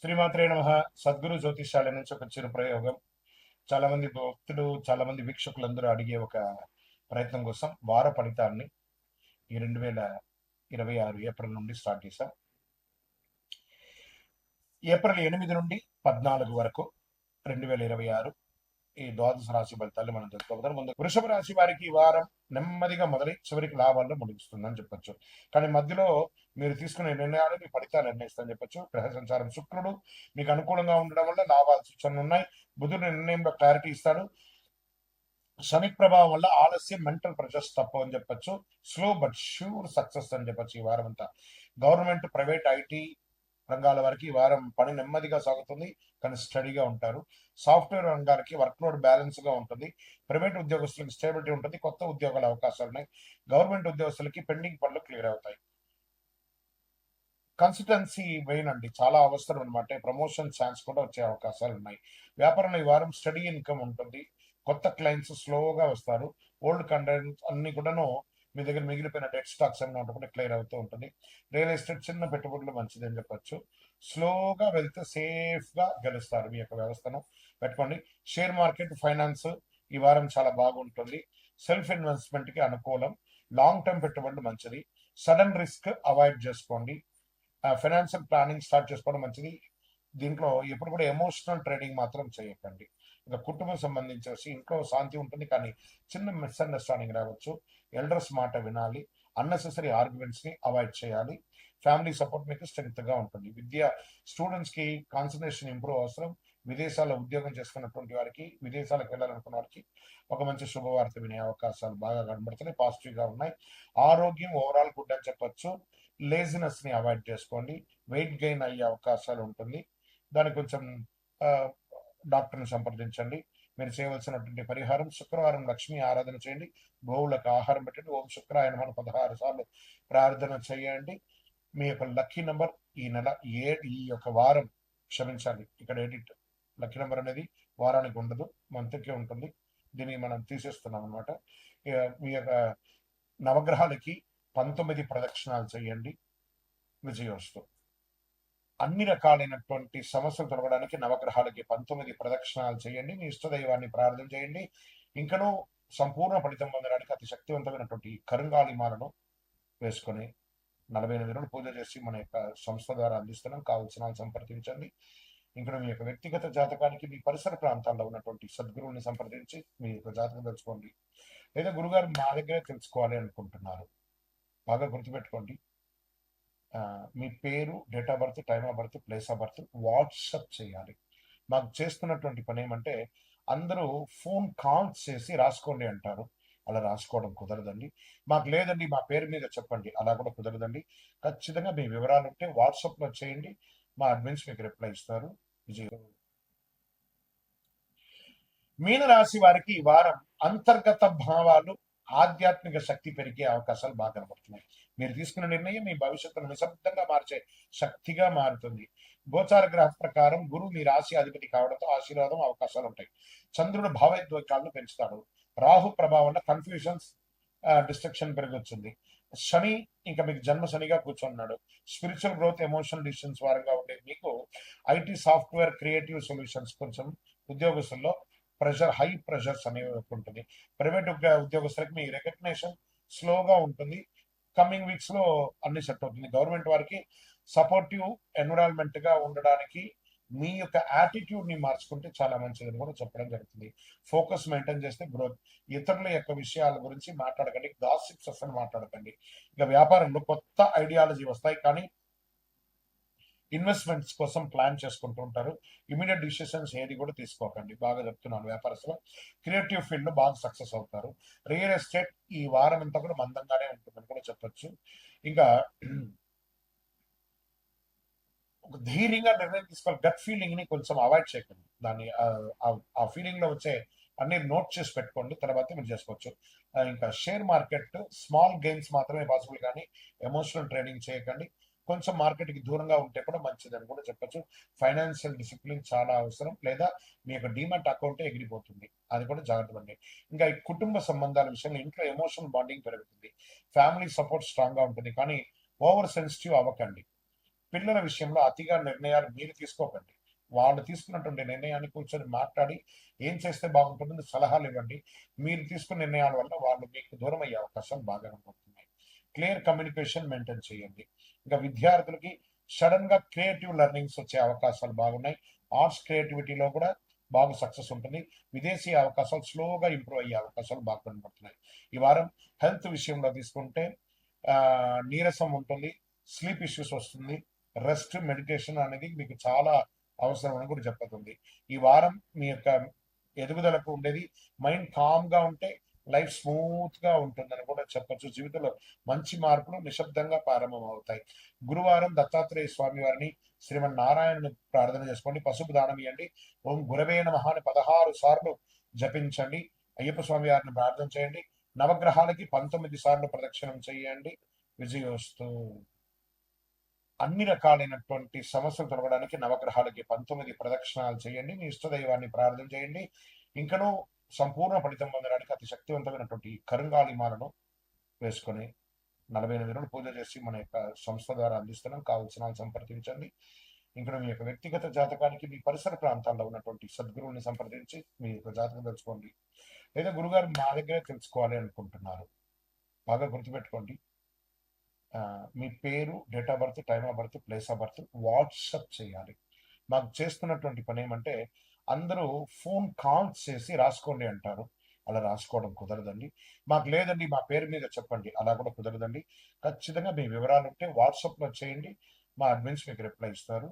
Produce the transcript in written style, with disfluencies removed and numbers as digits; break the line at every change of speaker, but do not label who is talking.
శ్రీమాత్రే నమః. సద్గురు జ్యోతిష్యాలయం నుంచి ఒక చిరు ప్రయోగం. చాలా మంది భక్తులు, చాలా మంది వీక్షకులందరూ అడిగే ఒక ప్రయత్నం కోసం వార ఫలితాన్ని ఈ 2026 ఏప్రిల్ నుండి స్టార్ట్ చేశాం. ఏప్రిల్ 8 నుండి 14 వరకు 2026 ఈ ద్వాదశ రాశి ఫలితాలు మనం తెలుసుకోబోతాం. ముందు వృషభ రాశి వారికి ఈ వారం నెమ్మదిగా మొదలై చివరికి లాభాల్లో ముగిస్తుందని చెప్పొచ్చు. కానీ మధ్యలో మీరు తీసుకునే నిర్ణయాలు మీ ఫలితాలు నిర్ణయిస్తారని చెప్పొచ్చు. గ్రహ సంచారం శుక్రుడు మీకు అనుకూలంగా ఉండడం వల్ల లాభాలు సూచనలు ఉన్నాయి. బుధుడు నిర్ణయంలో క్లారిటీ ఇస్తాడు. శని ప్రభావం వల్ల ఆలస్యం, మెంటల్ ప్రెషర్స్ తప్పు అని చెప్పొచ్చు. స్లో బట్ ష్యూర్ సక్సెస్ అని చెప్పొచ్చు ఈ వారం అంతా. గవర్నమెంట్, ప్రైవేట్, ఐటీ రంగాల వారికి ఈ వారం పని నెమ్మదిగా సాగుతుంది, కానీ స్టడీగా ఉంటారు. సాఫ్ట్వేర్ రంగాలకి వర్క్ లోడ్ బ్యాలెన్స్ గా ఉంటుంది. ప్రైవేట్ ఉద్యోగస్తులకి స్టేబిలిటీ ఉంటుంది. కొత్త ఉద్యోగాల అవకాశాలు ఉన్నాయి. గవర్నమెంట్ ఉద్యోగస్తులకి పెండింగ్ పనులు క్లియర్ అవుతాయి. కన్సిస్టెన్సీ మెయిన్ అండి, చాలా అవసరం అనమాట. ప్రమోషన్ ఛాన్స్ కూడా వచ్చే అవకాశాలు ఉన్నాయి. వ్యాపారంలో ఈ వారం స్టడీ ఇన్కమ్ ఉంటుంది. కొత్త క్లయింట్స్ స్లోగా వస్తారు. ఓల్డ్ కంటెంట్ అన్ని కూడాను మీ దగ్గర మిగిలిపోయిన డెట్ స్టాక్స్ అన్నీ కూడా క్లియర్ అవుతూ ఉంటుంది. రియల్ ఎస్టేట్ చిన్న పెట్టుబడులు మంచిది అని చెప్పొచ్చు. స్లోగా వెళ్తే సేఫ్ గా గెలుస్తారు. మీ యొక్క వ్యవస్థను పెట్టుకోండి. షేర్ మార్కెట్, ఫైనాన్స్ ఈ వారం చాలా బాగుంటుంది. సెల్ఫ్ ఇన్వెస్ట్మెంట్ కి అనుకూలం. లాంగ్ టర్మ్ పెట్టుబడులు మంచిది. సడన్ రిస్క్ అవాయిడ్ చేసుకోండి. ఫైనాన్షియల్ ప్లానింగ్ స్టార్ట్ చేసుకోవడం మంచిది. దీంట్లో ఎప్పుడు కూడా ఎమోషనల్ ట్రేడింగ్ మాత్రం చేయకండి. ఇక కుటుంబం సంబంధించి ఇంట్లో శాంతి ఉంటుంది, కానీ చిన్న మిస్అండర్స్టాండింగ్ రావచ్చు. ఎల్డర్స్ మాట వినాలి. అన్నెసెసరీ ఆర్గ్యుమెంట్స్ ని అవాయిడ్ చేయాలి. ఫ్యామిలీ సపోర్ట్ మీకు స్ట్రెంగ్త్ గా ఉంటుంది. స్టూడెంట్స్ కి కాన్సన్ట్రేషన్ ఇంప్రూవ్ అవసరం. విదేశాల్లో ఉద్యోగం చేసుకున్నటువంటి వారికి, విదేశాలకు వెళ్ళాలనుకున్న వారికి ఒక మంచి శుభవార్త వినే అవకాశాలు బాగా కనబడుతున్నాయి. పాజిటివ్ గా ఉన్నాయి. ఆరోగ్యం ఓవరాల్ గుడ్ అని చెప్పొచ్చు. లేజినెస్ ని అవాయిడ్ చేసుకోండి. వెయిట్ గెయిన్ అయ్యే అవకాశాలు ఉంటుంది. దానికి కొంచెం డాక్టర్ని సంప్రదించండి. మీరు చేయవలసినటువంటి పరిహారం శుక్రవారం లక్ష్మీ ఆరాధన చేయండి. గోవులకు ఆహారం పెట్టండి. ఓం శుక్రాయ నమః 16 సార్లు ప్రార్థన చేయండి. మీ యొక్క లక్కీ నెంబర్ ఈ నెల ఈ యొక్క వారం, క్షమించాలి, ఇక్కడ ఎడిట్ లక్కీ నెంబర్ అనేది వారానికి ఉండదు, మంత్కే ఉంటుంది. దీన్ని మనం తీసేస్తున్నాం అనమాట. మీ యొక్క నవగ్రహాలకి 19 ప్రదక్షిణాలు చేయండి. విజయోస్తు. అన్ని రకాలైనటువంటి సమస్యలు తొలగడానికి నవగ్రహాలకి 19 ప్రదక్షిణాలు చేయండి. మీ ఇష్టదైవాన్ని ప్రార్థన చేయండి. ఇంకనూ సంపూర్ణ ఫలితం పొందడానికి అతి శక్తివంతమైనటువంటి కరుంగాలి మాలను వేసుకొని 48 రోజులు పూజ చేసి మన యొక్క సంస్థ ద్వారా అందిస్తున్నాం. కావలసిన సంప్రదించండి. ఇంకా మీ యొక్క వ్యక్తిగత జాతకానికి మీ పరిసర ప్రాంతాల్లో ఉన్నటువంటి సద్గురువుని సంప్రదించి మీ యొక్క జాతకం తెలుసుకోండి. లేదా గురుగారు మా దగ్గరే తెలుసుకోవాలి అనుకుంటున్నారు, బాగా గుర్తుపెట్టుకోండి. మీ పేరు, date of birth, time of birth, place of birth WhatsApp చేయాలి. మాకు చేస్తున్నటువంటి పని ఏమంటే అందరూ ఫోన్ కాల్స్ చేసి రాసుకోండి అంటారు. అలా రాసుకోవడం కుదరదండి. మాకు లేదండి మా పేరు మీద చెప్పండి, అలా కూడా కుదరదండి. ఖచ్చితంగా మీ వివరాలు ఉంటే వాట్సాప్లో చేయండి. మా అడ్మిన్స్ మీకు రిప్లై ఇస్తారు. విజయం. మీనరాశి వారికి ఈ వారం అంతర్గత భావాలు, ఆధ్యాత్మిక శక్తి పెరిగే అవకాశాలు బాగా కనబడుతున్నాయి. మీరు తీసుకున్న నిర్ణయం మీ భవిష్యత్తును నిశ్శబ్దంగా మార్చే శక్తిగా మారుతుంది. గోచార గ్రహ ప్రకారం గురువు మీ రాశి అధిపతి కావడంతో ఆశీర్వాదం అవకాశాలు ఉంటాయి. చంద్రుడు భావోద్వేగాలను పెంచుతాడు. రాహు ప్రభావం కన్ఫ్యూజన్స్, డిస్ట్రక్షన్ పెరగొచ్చింది. శని ఇంకా మీకు జన్మ శనిగా కూర్చున్నాడు. స్పిరిచువల్ గ్రోత్, ఎమోషనల్ డిసిషన్స్ వారంగా ఉండేది మీకు. ఐటీ, సాఫ్ట్వేర్, క్రియేటివ్ సొల్యూషన్స్ కొంచెం ఉద్యోగస్తుల్లో ప్రెషర్, హై ప్రెషర్స్ అనేవి ఉంటుంది. ప్రైవేట్ ఉద్యోగస్తులకి మీ రికగ్నేషన్ స్లోగా ఉంటుంది. కమింగ్ వీక్స్ లో అన్ని సెట్ అవుతుంది. గవర్నమెంట్ వారికి సపోర్టివ్ ఎన్విరాన్మెంట్ గా ఉండడానికి మీ యొక్క యాటిట్యూడ్ ని మార్చుకుంటే చాలా మంచిదని కూడా చెప్పడం జరుగుతుంది. ఫోకస్ మెయింటైన్ చేస్తే గ్రోత్. ఇతరుల యొక్క విషయాల గురించి మాట్లాడకండి. గాసిప్స్ అసలు మాట్లాడకండి. ఇక వ్యాపారంలో కొత్త ఐడియాలజీ వస్తాయి, కానీ ఇన్వెస్ట్మెంట్స్ కోసం ప్లాన్ చేసుకుంటూ ఉంటారు. ఇమీడియట్ డిసిషన్స్ ఏది కూడా తీసుకోకండి, బాగా చెప్తున్నాను. వ్యాపారస్తులు క్రియేటివ్ ఫీల్డ్ లో బాగా సక్సెస్ అవుతారు. రియల్ ఎస్టేట్ ఈ వారం అంతా కూడా మందంగానే ఉంటుందని కూడా చెప్పొచ్చు. ఇంకా ఒక ధైర్యంగా నిర్ణయం తీసుకోవాలి. గట్ ఫీలింగ్ ని కొంచెం అవాయిడ్ చేయకండి. దాన్ని ఆ ఫీలింగ్ లో వచ్చే అన్ని నోట్ చేసి పెట్టుకోండి, తర్వాత మీరు చేసుకోవచ్చు. ఇంకా షేర్ మార్కెట్ స్మాల్ గెయిన్స్ మాత్రమే పాసిబుల్, కానీ ఎమోషనల్ ట్రేడింగ్ చేయకండి. కొంచెం మార్కెట్కి దూరంగా ఉంటే కూడా మంచిదని కూడా చెప్పొచ్చు. ఫైనాన్షియల్ డిసిప్లిన్ చాలా అవసరం, లేదా మీ యొక్క డిమాట్ అకౌంటే ఎగిరిపోతుంది, అది కూడా జాగ్రత్త పడండి. ఇంకా ఈ కుటుంబ సంబంధాల విషయంలో ఇంట్లో ఎమోషనల్ బాండింగ్ పెరుగుతుంది. ఫ్యామిలీ సపోర్ట్ స్ట్రాంగ్ గా ఉంటుంది, కానీ ఓవర్ సెన్సిటివ్ అవ్వకండి. పిల్లల విషయంలో అతిగా నిర్ణయాలు మీరు తీసుకోకండి. వాళ్ళు తీసుకున్నటువంటి నిర్ణయాన్ని కూర్చొని మాట్లాడి ఏం చేస్తే బాగుంటుందని సలహాలు ఇవ్వండి. మీరు తీసుకున్న నిర్ణయాల వల్ల వాళ్ళు మీకు దూరం అయ్యే అవకాశాలు బాగా కనబడుతున్నాయి. క్లియర్ కమ్యూనికేషన్ మెయింటైన్ చేయండి. ఇంకా విద్యార్థులకి సడన్ గా క్రియేటివ్ లెర్నింగ్స్ వచ్చే అవకాశాలు బాగున్నాయి. ఆర్ట్స్ క్రియేటివిటీలో కూడా బాగా సక్సెస్ ఉంటుంది. విదేశీ అవకాశాలు స్లోగా ఇంప్రూవ్ అయ్యే అవకాశాలు బాగా కనబడుతున్నాయి. ఈ వారం హెల్త్ విషయంలో తీసుకుంటే నీరసం ఉంటుంది, స్లీప్ ఇష్యూస్ వస్తుంది, రెస్ట్ మెడిటేషన్ అనేది మీకు చాలా అవసరం అని కూడా చెప్పతుంది. ఈ వారం మీ యొక్క ఎదుగుదలకు ఉండేది మైండ్ కామ్ గా ఉంటే లైఫ్ స్మూత్ గా ఉంటుందని కూడా చెప్పొచ్చు. జీవితంలో మంచి మార్పులు నిశ్శబ్దంగా ప్రారంభం అవుతాయి. గురువారం దత్తాత్రేయ స్వామి వారిని శ్రీమన్నారాయణుని ప్రార్థన చేసుకోండి. పసుపు దానం ఇవ్వండి. ఓం గురవే నమః అని 16 సార్లు జపించండి. అయ్యప్ప స్వామి వారిని ప్రార్థన చేయండి. నవగ్రహాలకి 19 సార్లు ప్రదక్షిణం చేయండి. విజయోస్తు. అన్ని రకాలైనటువంటి సమస్యలు తొలగడానికి నవగ్రహాలకి 19 ప్రదక్షిణాలు చేయండి. మీ ఇష్టదైవాన్ని ప్రార్థన చేయండి. ఇంకనూ సంపూర్ణ ఫలితం పొందడానికి అతి శక్తివంతమైనటువంటి కరుంగాళి మాలను వేసుకొని 48 రోజులు పూజ చేసి మన యొక్క సంస్థ ద్వారా అందిస్తున్నాం. కావలసిన వాళ్ళు సంప్రదించండి. ఇంకా మీ యొక్క వ్యక్తిగత జాతకానికి మీ పరిసర ప్రాంతాల్లో ఉన్నటువంటి సద్గురువుని సంప్రదించి మీ యొక్క జాతకం తెలుసుకోండి. లేదా గురుగారు మా దగ్గరే తెలుసుకోవాలి అనుకుంటున్నారు, బాగా గుర్తుపెట్టుకోండి. మీ పేరు, date of birth, time of birth, place of birth WhatsApp చేయాలి. మాకు చేస్తున్నటువంటి పని ఏమంటే అందరూ ఫోన్ కాల్స్ చేసి రాసుకోండి అంటారు. అలా రాసుకోవడం కుదరదండి. మాకు లేదండి మా పేరు మీద చెప్పండి, అలా కూడా కుదరదండి. ఖచ్చితంగా మీ వివరాలు ఉంటే వాట్సాప్లో చేయండి. మా అడ్మిన్స్ మీకు రిప్లై ఇస్తారు.